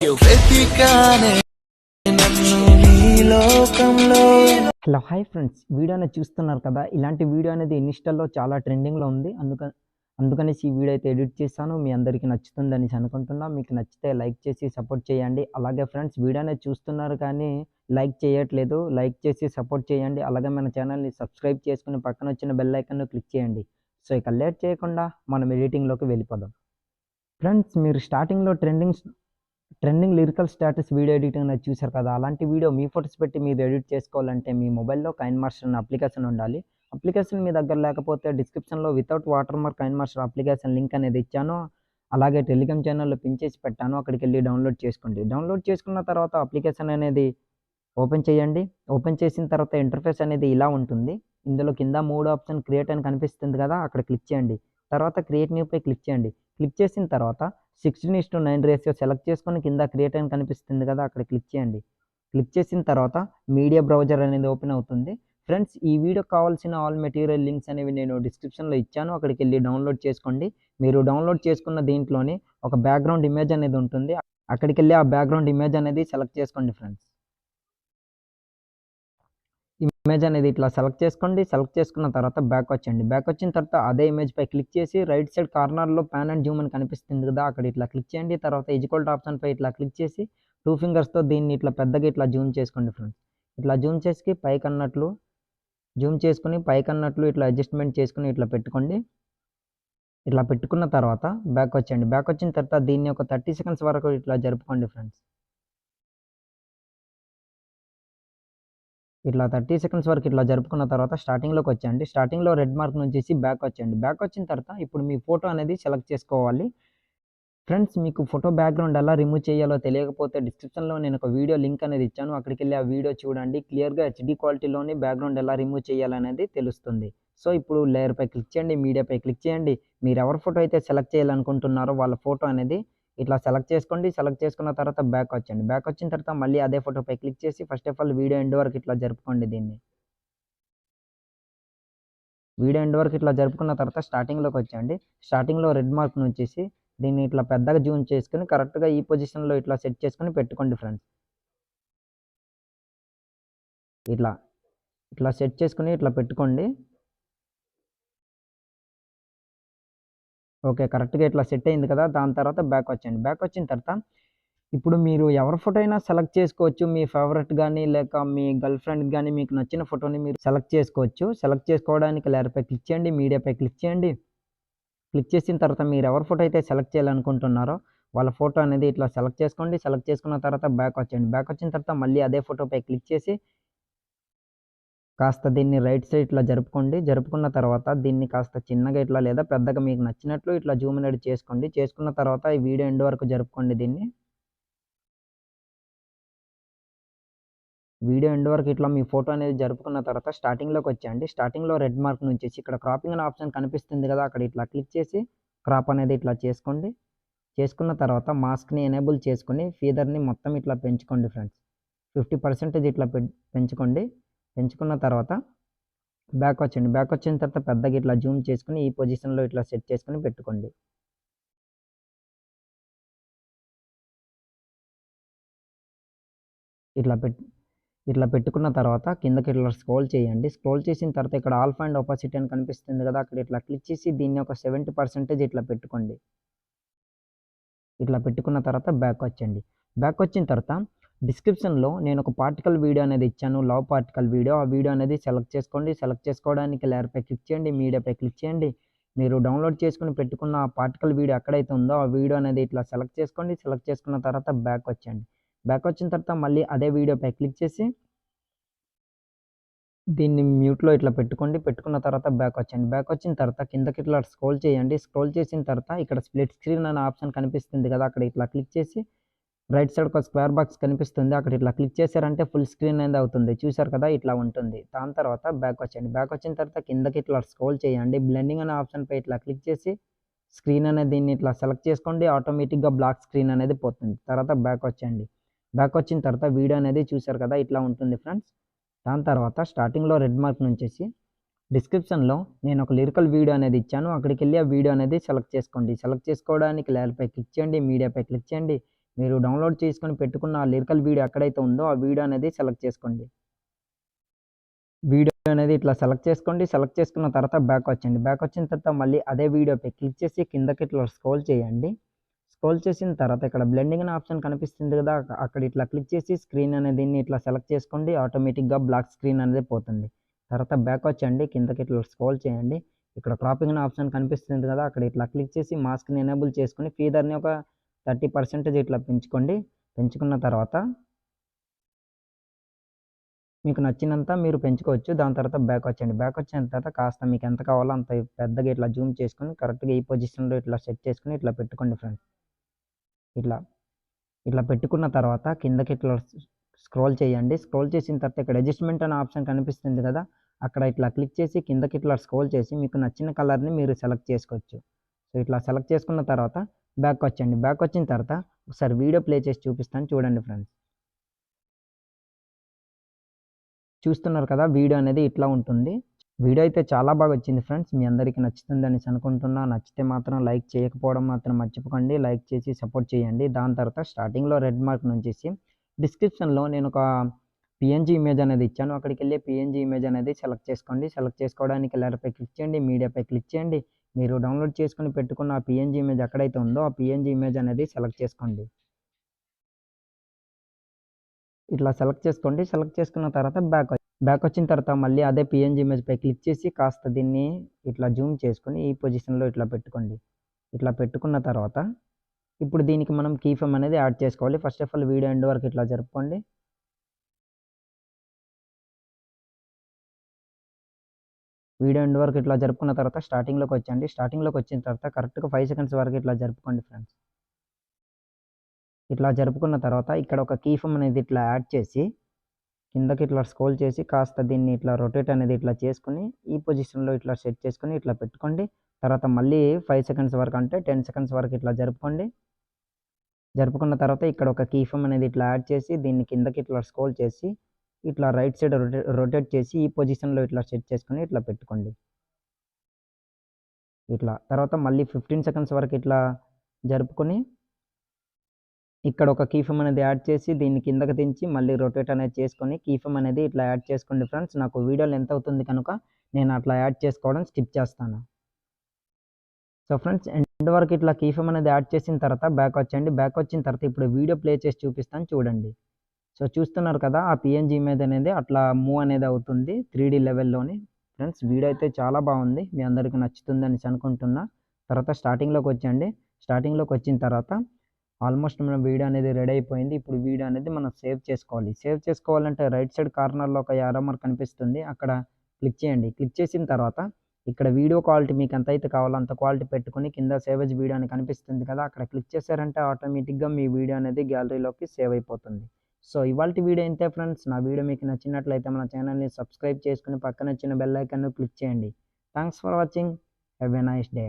Hello hi friends, video అనేది చూస్తున్నారు కదా. ఇలాంటి వీడియో అనేది ఇన్స్టాలో చాలా ట్రెండింగ్లో ఉంది. అందుకనేసి ఈ వీడియో అయితే ఎడిట్ చేశాను. మీ అందరికీ నచ్చుతుందని అనుకుంటున్నా. మీకు నచ్చితే లైక్ చేసి సపోర్ట్ చేయండి. అలాగే ఫ్రెండ్స్, వీడియో అనేది చూస్తున్నారు కానీ లైక్ చేయట్లేదు. లైక్ చేసి సపోర్ట్ చేయండి. అలాగే మన ఛానల్ని సబ్స్క్రైబ్ చేసుకుని పక్కన వచ్చిన బెల్ ఐకాన్ను క్లిక్ చేయండి. సో ఇక లేట్ చేయకుండా మనం ఎడిటింగ్లోకి వెళ్ళిపోదాం. ఫ్రెండ్స్, మీరు స్టార్టింగ్లో trending lyrical status video editing అనేది చూశారు కదా. అలాంటి వీడియో మీ ఫోటోస్ పెట్టి మీరు ఎడిట్ చేసుకోవాలంటే మీ మొబైల్లో కైన్మాస్టర్ అనే అప్లికేషన్ ఉండాలి. అప్లికేషన్ మీ దగ్గర లేకపోతే డిస్క్రిప్షన్లో without water mark కైన్మాస్టర్ application link అనేది ఇచ్చాను. అలాగే టెలిగ్రామ్ ఛానల్లో పిన్ చేసి పెట్టాను. అక్కడికి వెళ్ళి డౌన్లోడ్ చేసుకోండి. డౌన్లోడ్ చేసుకున్న తర్వాత అప్లికేషన్ అనేది ఓపెన్ చేయండి. ఓపెన్ చేసిన తర్వాత ఇంటర్ఫేస్ అనేది ఇలా ఉంటుంది. ఇందులో కింద 3 ఆప్షన్ క్రియేట్ అని కనిపిస్తుంది కదా, అక్కడ క్లిక్ చేయండి. తర్వాత క్రియేట్ న్యూపై క్లిక్ చేయండి. క్లిక్ చేసిన తర్వాత 16:9 రేషియో సెలెక్ట్ చేసుకొని కింద క్రియేట్ అని కనిపిస్తుంది కదా, అక్కడ క్లిక్ చేయండి. క్లిక్ చేసిన తర్వాత మీడియా బ్రౌజర్ అనేది ఓపెన్ అవుతుంది. ఫ్రెండ్స్, ఈ వీడియోకి కావాల్సిన ఆల్ మెటీరియల్ లింక్స్ అనేవి నేను డిస్క్రిప్షన్లో ఇచ్చాను. అక్కడికి వెళ్ళి డౌన్లోడ్ చేసుకోండి. మీరు డౌన్లోడ్ చేసుకున్న దీంట్లోనే ఒక బ్యాక్గ్రౌండ్ ఇమేజ్ అనేది ఉంటుంది. అక్కడికి వెళ్ళి ఆ బ్యాక్గ్రౌండ్ ఇమేజ్ అనేది సెలెక్ట్ చేసుకోండి. ఫ్రెండ్స్, ఇమేజ్ అనేది ఇట్లా సెలెక్ట్ చేసుకోండి. సెలెక్ట్ చేసుకున్న తర్వాత బ్యాక్ వచ్చండి. బ్యాక్ వచ్చిన తర్వాత అదే ఇమేజ్ పై క్లిక్ చేసి రైట్ సైడ్ కార్నర్లో ప్యాన్ అండ్ జూమ్ అని కనిపిస్తుంది కదా, అక్కడ ఇట్లా క్లిక్ చేయండి. తర్వాత ఈక్వల్ టు ఆప్షన్ పై ఇట్లా క్లిక్ చేసి 2 ఫింగర్స్తో దీన్ని ఇట్లా పెద్దగా ఇట్లా జూమ్ చేసుకోండి. ఫ్రెండ్స్, ఇట్లా జూమ్ చేసి పైకన్నట్లు జూమ్ చేసుకుని పైకన్నట్లు ఇట్లా అడ్జస్ట్మెంట్ చేసుకుని ఇట్లా పెట్టుకోండి. ఇట్లా పెట్టుకున్న తర్వాత బ్యాక్ వచ్చండి. బ్యాక్ వచ్చిన తర్వాత దీన్ని ఒక 30 సెకండ్స్ వరకు ఇట్లా జరుపుకోండి. ఫ్రెండ్స్, ఇట్లా 30 సెకండ్స్ వరకు ఇట్లా జరుపుకున్న తర్వాత స్టార్టింగ్లోకి వచ్చేయండి. స్టార్టింగ్లో రెడ్ మార్క్ నుంచి బ్యాక్ వచ్చేయండి. బ్యాక్ వచ్చిన తర్వాత ఇప్పుడు మీ ఫోటో అనేది సెలెక్ట్ చేసుకోవాలి. ఫ్రెండ్స్, మీకు ఫోటో బ్యాక్గ్రౌండ్ ఎలా రిమూవ్ చేయాలో తెలియకపోతే డిస్క్రిప్షన్లో నేను ఒక వీడియో లింక్ అనేది ఇచ్చాను. అక్కడికి వెళ్ళి ఆ వీడియో చూడండి. క్లియర్గా హెచ్డి క్వాలిటీలోని బ్యాక్గ్రౌండ్ ఎలా రిమూవ్ చేయాలనేది తెలుస్తుంది. సో ఇప్పుడు లేయర్పై క్లిక్ చేయండి, మీడియాపై క్లిక్ చేయండి. మీరు ఎవరి ఫోటో అయితే సెలెక్ట్ చేయాలనుకుంటున్నారో వాళ్ళ ఫోటో అనేది ఇట్లా సెలెక్ట్ చేసుకోండి. సెలెక్ట్ చేసుకున్న తర్వాత బ్యాక్ వచ్చండి. బ్యాక్ వచ్చిన తర్వాత మళ్ళీ అదే ఫోటోపై క్లిక్ చేసి first of all video end వరకు ఇట్లా జరుపుకోండి. వీడియో ఎండ్ వరకు ఇట్లా జరుపుకున్న తర్వాత స్టార్టింగ్లోకి వచ్చేయండి. స్టార్టింగ్లో రెడ్ మార్క్ నుంచి దీన్ని ఇట్లా పెద్దగా జూమ్ చేసుకుని కరెక్ట్గా ఈ పొజిషన్లో ఇట్లా సెట్ చేసుకుని పెట్టుకోండి. ఫ్రెండ్స్, ఇట్లా ఇట్లా సెట్ చేసుకుని ఇట్లా పెట్టుకోండి. ఓకే, కరెక్ట్గా ఇట్లా సెట్ అయింది కదా. దాని తర్వాత బ్యాక్ వచ్చేయండి. బ్యాక్ వచ్చిన తర్వాత ఇప్పుడు మీరు ఎవరి ఫోటో అయినా సెలెక్ట్ చేసుకోవచ్చు. మీ ఫేవరెట్ కానీ లేక మీ గర్ల్ ఫ్రెండ్ కానీ మీకు నచ్చిన ఫోటోని మీరు సెలెక్ట్ చేసుకోవచ్చు. సెలెక్ట్ చేసుకోవడానికి లేయర్పై క్లిక్ చేయండి, మీడియాపై క్లిక్ చేయండి. క్లిక్ చేసిన తర్వాత మీరు ఎవరి ఫోటో అయితే సెలెక్ట్ చేయాలనుకుంటున్నారో వాళ్ళ ఫోటో అనేది ఇట్లా సెలెక్ట్ చేసుకోండి. సెలెక్ట్ చేసుకున్న తర్వాత బ్యాక్ వచ్చేయండి. బ్యాక్ వచ్చిన తర్వాత మళ్ళీ అదే ఫోటోపై క్లిక్ చేసి కాస్త దీన్ని రైట్ సైడ్ ఇట్లా జరుపుకోండి. జరుపుకున్న తర్వాత దీన్ని కాస్త చిన్నగా ఇట్లా లేదా పెద్దగా మీకు నచ్చినట్లు ఇట్లా జూమ్ అనేది చేసుకోండి. చేసుకున్న తర్వాత ఈ వీడియో ఎండ్ వరకు జరుపుకోండి. వీడియో ఎండ్ వరకు ఇట్లా మీ ఫోటో అనేది జరుపుకున్న తర్వాత స్టార్టింగ్లోకి వచ్చేయండి. స్టార్టింగ్లో రెడ్ మార్క్ నుంచి ఇక్కడ క్రాపింగ్ అనే ఆప్షన్ కనిపిస్తుంది కదా, అక్కడ ఇట్లా క్లిక్ చేసి క్రాప్ అనేది ఇట్లా చేసుకోండి. చేసుకున్న తర్వాత మాస్క్ని ఎనేబుల్ చేసుకొని ఫీదర్ని మొత్తం ఇట్లా పెంచుకోండి. ఫ్రెండ్స్, 50% ఇట్లా పెంచుకోండి. పెంచుకున్న తర్వాత బ్యాక్ వచ్చండి. బ్యాక్ వచ్చిన తర్వాత పెద్దగా ఇట్లా జూమ్ చేసుకుని ఈ పొజిషన్లో ఇట్లా సెట్ చేసుకుని పెట్టుకోండి. ఇట్లా పెట్టుకున్న తర్వాత కిందకి ఇట్లా స్క్రోల్ చేయండి. స్క్రోల్ చేసిన తర్వాత ఇక్కడ ఆల్ఫా అండ్ ఆపోజిట్ అని కనిపిస్తుంది కదా, అక్కడ ఇట్లా క్లిక్ చేసి దీన్ని ఒక 70% ఇట్లా పెట్టుకోండి. ఇట్లా పెట్టుకున్న తర్వాత బ్యాక్ వచ్చండి. బ్యాక్ వచ్చిన తర్వాత డిస్క్రిప్షన్లో నేను ఒక పార్టికల్ వీడియో అనేది ఇచ్చాను, లవ్ పార్టికల్ వీడియో. ఆ వీడియో అనేది సెలెక్ట్ చేసుకోండి. సెలెక్ట్ చేసుకోవడానికి లేయర్పై క్లిక్ చేయండి, మీడియాపై క్లిక్ చేయండి. మీరు డౌన్లోడ్ చేసుకుని పెట్టుకున్న ఆ పార్టికల్ వీడియో ఎక్కడైతే ఉందో ఆ వీడియో అనేది ఇట్లా సెలెక్ట్ చేసుకోండి. సెలెక్ట్ చేసుకున్న తర్వాత బ్యాక్ వచ్చండి. బ్యాక్ వచ్చిన తర్వాత మళ్ళీ అదే వీడియోపై క్లిక్ చేసి దీన్ని మ్యూట్లో ఇట్లా పెట్టుకోండి. పెట్టుకున్న తర్వాత బ్యాక్ వచ్చండి. బ్యాక్ వచ్చిన తర్వాత కిందకి ఇట్లా స్క్రోల్ చేయండి. స్క్రోల్ చేసిన తర్వాత ఇక్కడ స్ప్లిట్ స్క్రీన్ అనే ఆప్షన్ కనిపిస్తుంది కదా, అక్కడ ఇట్లా క్లిక్ చేసి రైట్ సైడ్ ఒక స్క్వేర్ బాక్స్ కనిపిస్తుంది, అక్కడ ఇట్లా క్లిక్ చేశారంటే ఫుల్ స్క్రీన్ అనేది అవుతుంది. చూసారు కదా, ఇట్లా ఉంటుంది. దాని తర్వాత బ్యాక్ వచ్చండి. బ్యాక్ వచ్చిన తర్వాత కిందకి ఇట్లా స్క్రోల్ చేయండి. బ్లెండింగ్ అనే ఆప్షన్పై ఇట్లా క్లిక్ చేసి స్క్రీన్ అనేది దీన్ని ఇట్లా సెలెక్ట్ చేసుకోండి. ఆటోమేటిక్గా బ్లాక్ స్క్రీన్ అనేది పోతుంది. తర్వాత బ్యాక్ వచ్చండి. బ్యాక్ వచ్చిన తర్వాత వీడియో అనేది చూసారు కదా, ఇట్లా ఉంటుంది. ఫ్రెండ్స్, దాని తర్వాత స్టార్టింగ్లో రెడ్ మార్క్ నుంచి డిస్క్రిప్షన్లో నేను ఒక లిరికల్ వీడియో అనేది ఇచ్చాను. అక్కడికి వెళ్ళి ఆ వీడియో అనేది సెలెక్ట్ చేసుకోండి. సెలెక్ట్ చేసుకోవడానికి లేయర్పై క్లిక్ చేయండి, మీడియాపై క్లిక్ చేయండి. మీరు డౌన్లోడ్ చేసుకొని పెట్టుకున్న ఆ లిరికల్ వీడియో ఎక్కడైతే ఉందో ఆ వీడియో అనేది సెలెక్ట్ చేసుకోండి. వీడియో అనేది ఇట్లా సెలెక్ట్ చేసుకోండి. సెలెక్ట్ చేసుకున్న తర్వాత బ్యాక్ వచ్చండి. బ్యాక్ వచ్చిన తర్వాత మళ్ళీ అదే వీడియోపై క్లిక్ చేసి కిందకి ఇట్లా స్క్రోల్ చేయండి. స్క్రోల్ చేసిన తర్వాత ఇక్కడ బ్లెండింగ్ అనే ఆప్షన్ కనిపిస్తుంది కదా! అక్కడ ఇట్లా క్లిక్ చేసి స్క్రీన్ అనేది దీన్ని ఇట్లా సెలెక్ట్ చేసుకోండి. ఆటోమేటిక్‌గా బ్లాక్ స్క్రీన్ అనేది పోతుంది. తర్వాత బ్యాక్ వచ్చండి. కిందకి ఇట్లా స్క్రోల్ చేయండి. ఇక్కడ క్రాపింగ్ అనే ఆప్షన్ కనిపిస్తుంది కదా! అక్కడ ఇట్లా క్లిక్ చేసి మాస్క్‌ని ఎనేబుల్ చేసుకొని ఫీదర్‌ని ఒక 30% ఇట్లా పెంచుకోండి. పెంచుకున్న తర్వాత మీకు నచ్చినంత మీరు పెంచుకోవచ్చు. దాని తర్వాత బ్యాక్ వచ్చేయండి. బ్యాక్ వచ్చిన తర్వాత కాస్త మీకు ఎంత కావాలో అంత పెద్దగా ఇట్లా జూమ్ చేసుకొని కరెక్ట్‌గా ఈ పొజిషన్‌లో ఇట్లా సెట్ చేసుకొని ఇట్లా పెట్టుకోండి ఫ్రెండ్స్. ఇట్లా, ఇట్లా పెట్టుకున్న తర్వాత కిందకి ఇట్లా స్క్రోల్ చేయండి. స్క్రోల్ చేసిన తర్వాత ఇక్కడ అడ్జస్ట్‌మెంట్ అనే ఆప్షన్ కనిపిస్తుంది కదా! అక్కడ ఇట్లా క్లిక్ చేసి కిందకి ఇట్లా స్క్రోల్ చేసి మీకు నచ్చిన కలర్‌ని మీరు సెలెక్ట్ చేసుకోవచ్చు. సో, ఇట్లా సెలెక్ట్ చేసుకున్న తర్వాత బ్యాక్ వచ్చేయండి. బ్యాక్ వచ్చిన తర్వాత ఒకసారి వీడియో ప్లే చేసి చూపిస్తాను చూడండి ఫ్రెండ్స్. చూస్తున్నారు కదా! వీడియో అనేది ఇట్లా ఉంటుంది. వీడియో అయితే చాలా బాగా వచ్చింది ఫ్రెండ్స్. మీ అందరికీ నచ్చుతుందనేసి అనుకుంటున్నా. నచ్చితే మాత్రం లైక్ చేయకపోవడం మాత్రం మర్చిపోకండి. లైక్ చేసి సపోర్ట్ చేయండి. దాని తర్వాత స్టార్టింగ్‌లో రెడ్ మార్క్ నుంచేసి డిస్క్రిప్షన్‌లో నేనొక పీఎన్‌జీ ఇమేజ్ అనేది ఇచ్చాను. అక్కడికెళ్ళి పీఎన్‌జీ ఇమేజ్ అనేది సెలెక్ట్ చేసుకోండి. సెలెక్ట్ చేసుకోవడానికి లేయర్‌పై క్లిక్ చేయండి. మీడియాపై క్లిక్ చేయండి. మీరు డౌన్‌లోడ్ చేసుకొని పెట్టుకున్న ఆ పీఎన్‌జీ ఇమేజ్ ఎక్కడైతే ఉందో ఆ పీఎన్‌జీ ఇమేజ్ అనేది సెలెక్ట్ చేసుకోండి. ఇట్లా సెలెక్ట్ చేసుకోండి. సెలెక్ట్ చేసుకున్న తర్వాత బ్యాక్ వచ్చిన తర్వాత మళ్ళీ అదే పీఎన్‌జీ ఇమేజ్‌పై క్లిక్ చేసి కాస్త దీన్ని ఇట్లా జూమ్ చేసుకొని ఈ పొజిషన్‌లో ఇట్లా పెట్టుకోండి. ఇట్లా పెట్టుకున్న తర్వాత ఇప్పుడు దీనికి మనం కీ ఫ్రేమ్ అనేది యాడ్ చేసుకోవాలి. First of all video end వరకు ఇట్లా జరుపుకోండి. వీడియో ఎండ్ వరకు ఇట్లా జరుపుకున్న తర్వాత స్టార్టింగ్‌లోకి వచ్చేయండి. స్టార్టింగ్‌లోకి వచ్చిన తర్వాత కరెక్ట్‌గా 5 సెకండ్స్ వరకు ఇట్లా జరుపుకోండి ఫ్రెండ్స్. ఇట్లా జరుపుకున్న తర్వాత ఇక్కడ ఒక కీ ఫ్రేమ్ అనేది ఇట్లా యాడ్ చేసి కిందకి ఇట్లా స్క్రోల్ చేసి కాస్త దీన్ని ఇట్లా రొటేట్ అనేది ఇట్లా చేసుకొని ఈ పొజిషన్‌లో ఇట్లా సెట్ చేసుకొని ఇట్లా పెట్టుకోండి. తర్వాత మళ్ళీ 5 సెకండ్స్ వరకు అంటే 10 సెకండ్స్ వరకు ఇట్లా జరుపుకోండి. జరుపుకున్న తర్వాత ఇక్కడ ఒక కీ ఫ్రేమ్ అనేది ఇట్లా యాడ్ చేసి దీన్ని కిందకి ఇట్లా స్క్రోల్ చేసి ఇట్లా రైట్ సైడ్ రొటేట్ చేసి ఈ పొజిషన్‌లో ఇట్లా సెట్ చేసుకొని ఇట్లా పెట్టుకోండి. ఇట్లా తర్వాత మళ్ళీ 15 సెకండ్స్ వరకు ఇట్లా జరుపుకొని ఇక్కడ ఒక కీ ఫ్రేమ్ అనేది యాడ్ చేసి దీన్ని కిందకి దించి మళ్ళీ రొటేట్ అనేది చేసుకొని కీ ఫ్రేమ్ అనేది ఇట్లా యాడ్ చేసుకోండి ఫ్రెండ్స్. నాకు వీడియో లెంత్ అవుతుంది కనుక నేను అట్లా యాడ్ చేసుకోవడం స్కిప్ చేస్తాను. సో ఫ్రెండ్స్ ఎండ్ వరకు ఇట్లా కీ ఫ్రేమ్ అనేది యాడ్ చేసిన తర్వాత బ్యాక్ వచ్చేయండి. బ్యాక్ వచ్చిన తర్వాత ఇప్పుడు వీడియో ప్లే చేసి చూపిస్తాను చూడండి. సో చూస్తున్నారు కదా! ఆ పీఎన్‌జీ ఇమేజ్ అనేది అట్లా మూవ్ అనేది అవుతుంది 3D లెవెల్‌లోని. ఫ్రెండ్స్ వీడియో అయితే చాలా బాగుంది. మీ అందరికి నచ్చుతుందనేసి అనుకుంటున్నా. తర్వాత స్టార్టింగ్‌లోకి వచ్చేయండి. స్టార్టింగ్‌లోకి వచ్చిన తర్వాత ఆల్మోస్ట్ మన వీడియో అనేది రెడీ అయిపోయింది. ఇప్పుడు వీడియో అనేది మనం సేవ్ చేసుకోవాలి. సేవ్ చేసుకోవాలంటే రైట్ సైడ్ కార్నర్‌లో ఒక యారో మార్క్ కనిపిస్తుంది. అక్కడ క్లిక్ చేయండి. క్లిక్ చేసిన తర్వాత ఇక్కడ వీడియో క్వాలిటీ మీకు ఎంతైతే కావాలో అంత క్వాలిటీ పెట్టుకొని కింద సేవ్ యాస్ వీడియో అని కనిపిస్తుంది కదా! అక్కడ క్లిక్ చేశారంటే ఆటోమేటిక్‌గా మీ వీడియో అనేది గ్యాలరీలోకి సేవ్ అయిపోతుంది. సో ఇవాల్టి వీడియో ఇంతే ఫ్రెండ్స్. నా వీడియో మీకు నచ్చినట్లయితే మన ఛానల్‌ని సబ్స్క్రైబ్ చేసుకొని పక్కన వచ్చిన బెల్ ఐకాన్‌ను క్లిక్ చేయండి. Thanks for watching. Have a nice day.